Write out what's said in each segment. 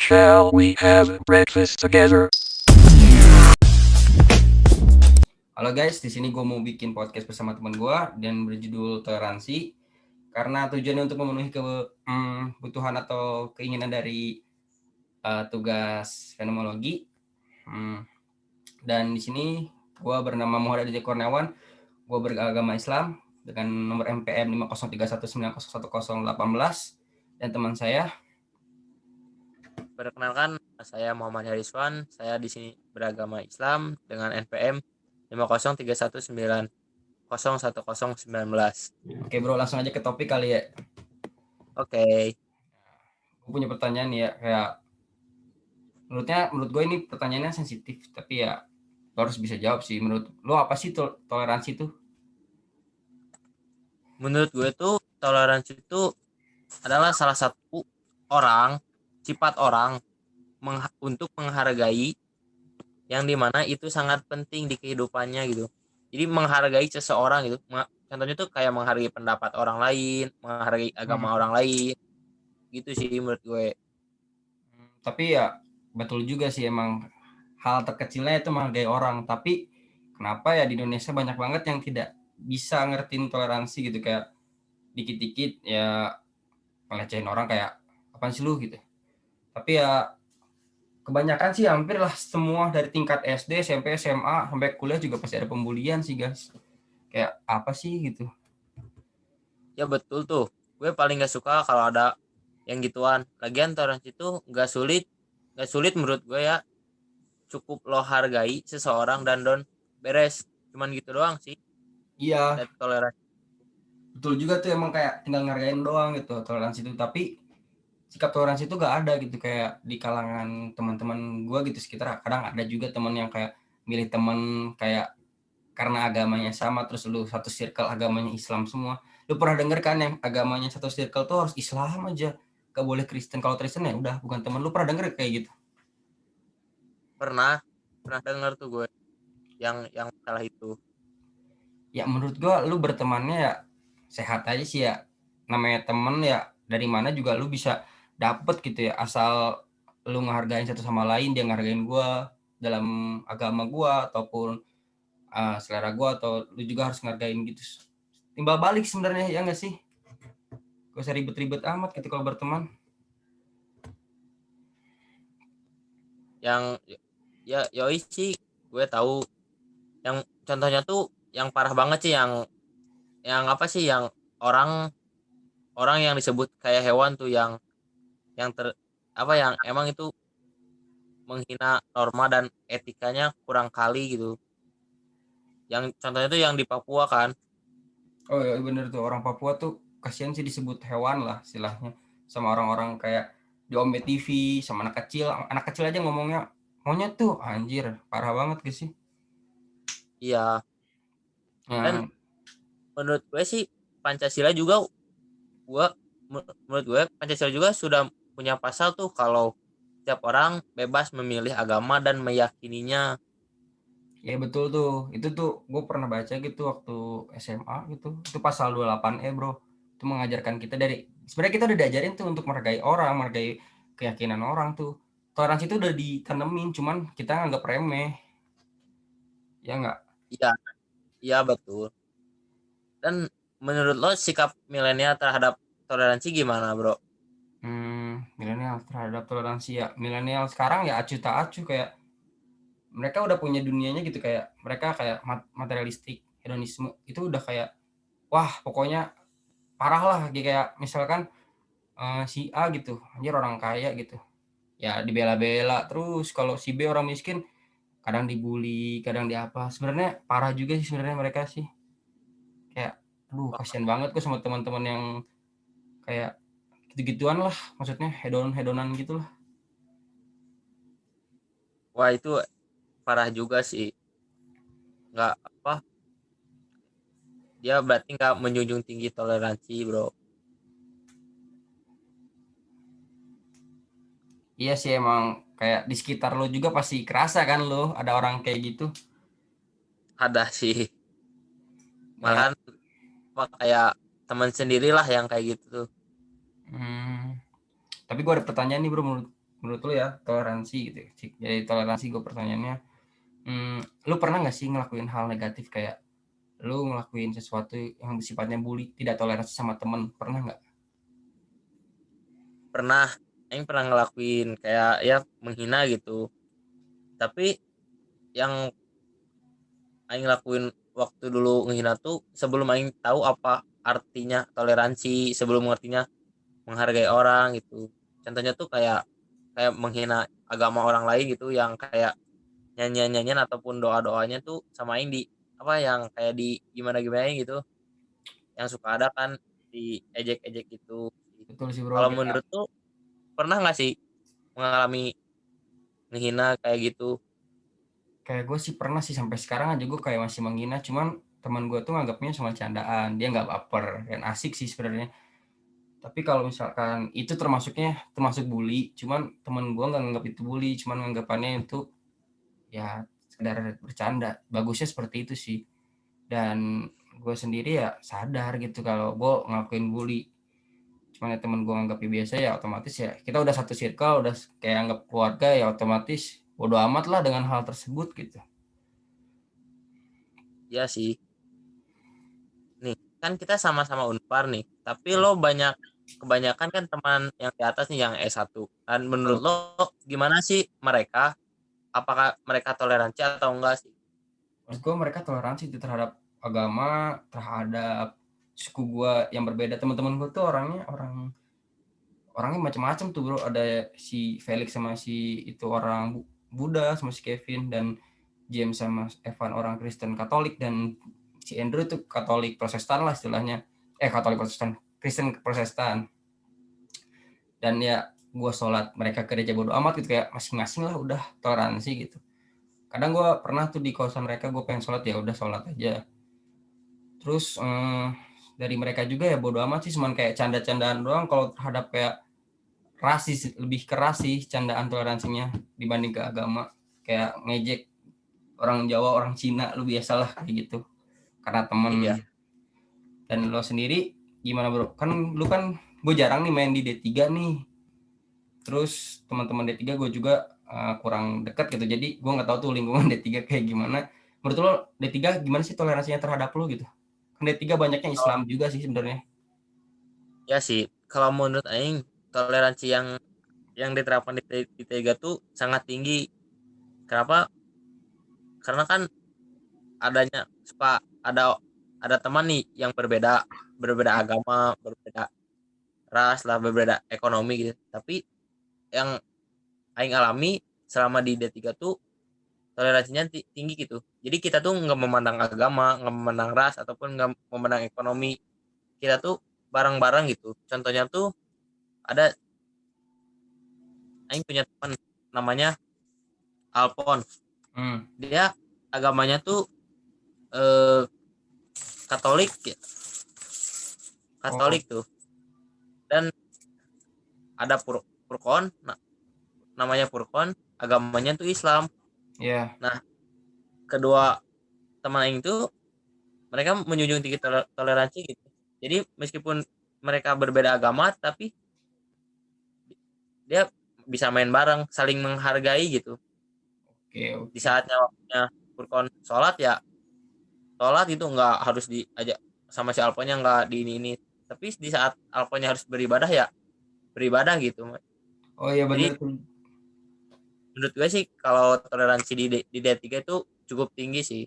Shall we have breakfast together? Halo guys, di sini gue mau bikin podcast bersama teman gue dan berjudul Toleransi karena tujuannya untuk memenuhi kebutuhan atau keinginan dari tugas fenomenologi. Dan di sini gue bernama Muhammad Aditya Kurniawan, gue beragama Islam dengan nomor MPM 50319011018 dan teman saya. Perkenalkan, saya Muhammad Hariswan. Saya di sini beragama Islam dengan NPM 50319011019. Oke bro, langsung aja ke topik kali ya. Oke. Gue punya pertanyaan ya, kayak menurut gue ini pertanyaannya sensitif, tapi ya lo harus bisa jawab sih. Menurut lo apa sih toleransi itu? Menurut gue tuh toleransi itu adalah salah satu sifat orang untuk menghargai yang dimana itu sangat penting di kehidupannya gitu. Jadi menghargai seseorang gitu. Contohnya tuh kayak menghargai pendapat orang lain, menghargai agama orang lain. Gitu sih menurut gue. Tapi ya betul juga sih, emang hal terkecilnya itu menghargai orang. Tapi kenapa ya di Indonesia banyak banget yang tidak bisa ngertiin toleransi gitu, kayak dikit-dikit ya ngelecehin orang kayak apaan sih lu gitu. Tapi ya kebanyakan sih hampir lah semua dari tingkat SD, SMP, SMA sampai kuliah juga pasti ada pembulian sih guys. Kayak apa sih gitu. Ya betul tuh. Gue paling gak suka kalau ada yang gituan. Lagian toleransi itu gak sulit menurut gue ya. Cukup lo hargai seseorang dan don beres. Cuman gitu doang sih. Iya, Dan toleransi. betul juga tuh, emang kayak tinggal ngargain doang gitu toleransi itu. Tapi sikap toleransi itu gak ada gitu, kayak di kalangan teman-teman gue gitu sekitar. Kadang ada juga teman yang kayak milih teman kayak karena agamanya sama, terus lu satu circle agamanya Islam semua. Lu pernah denger kan yang agamanya satu circle tuh harus Islam aja, gak boleh Kristen. Kalau Kristen ya udah bukan teman. Lu pernah denger kayak gitu? Pernah denger tuh gue yang salah itu. Ya menurut gue lu bertemannya ya sehat aja sih ya. Namanya temen ya dari mana juga lu bisa dapet gitu ya, asal lu ngehargain satu sama lain. Dia ngehargain gue dalam agama gue ataupun selera gue, atau lu juga harus ngehargain gitu. Timbal balik sebenarnya, ya nggak sih? Gak usah ribet-ribet amat gitu kalau berteman. Yang ya yoi sih gue tahu. Yang contohnya tuh yang parah banget sih yang apa sih yang orang orang yang disebut kayak hewan tuh yang ter apa yang emang itu menghina norma dan etikanya kurang kali gitu. Yang contohnya tuh yang di Papua kan. Oh ya bener tuh, orang Papua tuh kasihan sih disebut hewan lah istilahnya sama orang-orang kayak di Ombe TV, sama anak kecil aja ngomongnya monyet tuh, anjir parah banget gak sih? Iya. Dan Nah, menurut gue sih Pancasila juga gua menurut gue Pancasila juga sudah punya pasal tuh kalau setiap orang bebas memilih agama dan meyakininya. ya betul tuh, itu tuh gue pernah baca gitu waktu SMA gitu, itu pasal 28E bro. Itu mengajarkan kita dari sebenarnya kita udah diajarin tuh untuk menghargai orang, menghargai keyakinan orang tuh. Toleransi itu udah ditanemin, cuman kita nganggap remeh, ya nggak? Iya, iya betul. Dan menurut lo sikap milenial terhadap toleransi gimana, Bro? Milenial terhadap toleransi ya. Milenial sekarang ya acuh tak acuh, kayak mereka udah punya dunianya gitu, kayak mereka kayak materialistik, hedonisme itu udah kayak wah pokoknya parah lah. Kayak misalkan si A gitu, anjir orang kaya gitu. Ya dibela-bela, terus kalau si B orang miskin kadang dibully, kadang di apa. Sebenarnya parah juga sih sebenarnya mereka sih. Kayak aduh kasihan banget kok sama teman-teman yang kayak gitu-gituan lah, maksudnya hedon-hedonan gitu lah. Wah, itu parah juga sih. Nggak apa, dia berarti nggak menjunjung tinggi toleransi, Bro. Iya sih, emang kayak di sekitar lo juga pasti kerasa kan lo ada orang kayak gitu. Ada sih. Kayak Malahan kayak teman sendirilah yang kayak gitu tuh. hmm, tapi gue ada pertanyaan nih bro, menurut menurut lu ya toleransi gitu. Jadi toleransi gue pertanyaannya, lu pernah nggak sih ngelakuin hal negatif kayak lu ngelakuin sesuatu yang sifatnya bully, tidak toleransi sama temen, pernah nggak? Pernah aing pernah ngelakuin kayak ya menghina gitu. Tapi yang aing lakuin waktu dulu menghina tuh sebelum aing tahu apa artinya toleransi, sebelum ngertinya menghargai orang gitu. Contohnya tuh kayak kayak menghina agama orang lain gitu, yang kayak nyanyian-nyanyian ataupun doa-doanya tuh sama aing di apa yang kayak di gimana-gimana gitu, yang suka ada kan di ejek-ejek gitu. Betul sih bro, Kalau kayak menurut tuh pernah nggak sih mengalami menghina kayak gitu? kayak gue sih pernah sih, sampai sekarang aja gue kayak masih menghina, cuman teman gue tuh nganggapnya cuma candaan, dia nggak baper dan asik sih sebenarnya. Tapi kalau misalkan itu termasuk bully, cuman teman gue nggak nganggap itu bully, cuman nganggapannya itu ya sekedar bercanda. Bagusnya seperti itu sih. Dan gue sendiri ya sadar gitu kalau gue ngelakuin bully. Cuman ya temen gue nganggapnya biasa, ya otomatis ya kita udah satu circle, udah kayak anggap keluarga, ya otomatis bodo amat lah dengan hal tersebut gitu. Ya sih. Nih, kan kita sama-sama Unpar nih, tapi Ya, lo kebanyakan kan teman yang di atas nih yang S1. Dan menurut betul. lo gimana sih mereka? Apakah mereka toleransi atau enggak sih? Menurut gue mereka toleransi tuh terhadap agama, terhadap suku gue yang berbeda. Teman-teman gue tuh orangnya macam-macam tuh bro. Ada si Felix sama si itu orang Buddha, sama si Kevin, dan James sama Evan orang Kristen Katolik, dan si Andrew itu Katolik Protestan lah istilahnya. Katolik Protestan, Kristen Protestan. Dan ya gue sholat mereka ke gereja bodo amat gitu, kayak masing-masing lah, udah toleransi gitu. Kadang gue pernah tuh di kawasan mereka, gue pengen sholat, ya udah sholat aja. Terus dari mereka juga ya bodo amat sih, cuman kayak canda-candaan doang. Kalau terhadap kayak rasis, lebih keras sih candaan toleransinya dibanding ke agama. Kayak ngejek orang Jawa, orang Cina, lu biasalah kayak gitu karena Iya. temen. Dan lo sendiri gimana bro? Kan lu kan, gue jarang nih main di D3 nih. Terus teman-teman D3 gue juga kurang dekat gitu. Jadi gue nggak tahu tuh lingkungan D3 kayak gimana. Menurut lo D3 gimana sih toleransinya terhadap lo gitu? Kan D3 banyaknya Oh, Islam juga sih sebenarnya. ya sih. Kalau menurut aing toleransi yang diterapkan di Tega tuh sangat tinggi. Kenapa? Karena kan adanya suka ada teman nih yang berbeda agama, berbeda ras lah, berbeda ekonomi gitu. Tapi yang aing alami selama di D3 tuh toleransinya tinggi gitu. Jadi kita tuh nggak memandang agama, nggak memandang ras ataupun nggak memandang ekonomi. Kita tuh bareng-bareng gitu. Contohnya tuh ada aing punya teman namanya Alpon. Hmm. Dia agamanya tuh eh, Katolik ya. Oh, Katolik tuh. Dan ada Purkon, namanya Purkon, agamanya tuh Islam. ya. Nah, kedua teman aing tuh mereka menjunjung tinggi toleransi gitu. Jadi meskipun mereka berbeda agama, tapi dia bisa main bareng, saling menghargai gitu. Oke, Di oke. saatnya waktunya Furkon sholat ya sholat, itu nggak harus diajak sama si Alponya, nggak di ini. Tapi di saat Alponya harus beribadah ya beribadah gitu. Oh iya Jadi bener tuh. menurut gue sih kalau toleransi di D3 itu cukup tinggi sih.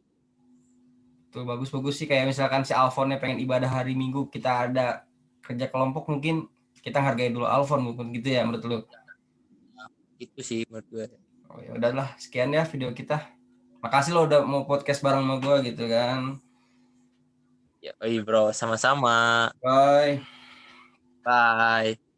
Tuh bagus-bagus sih, kayak misalkan si Alfonnya pengen ibadah hari Minggu, kita ada kerja kelompok, mungkin kita hargai dulu Alfon, mungkin gitu ya menurut lu. Itu sih menurut gue. Oh ya udahlah, sekian ya video kita. Makasih lo udah mau podcast bareng sama gue gitu kan. Ya, bro, sama-sama. Bye. Bye.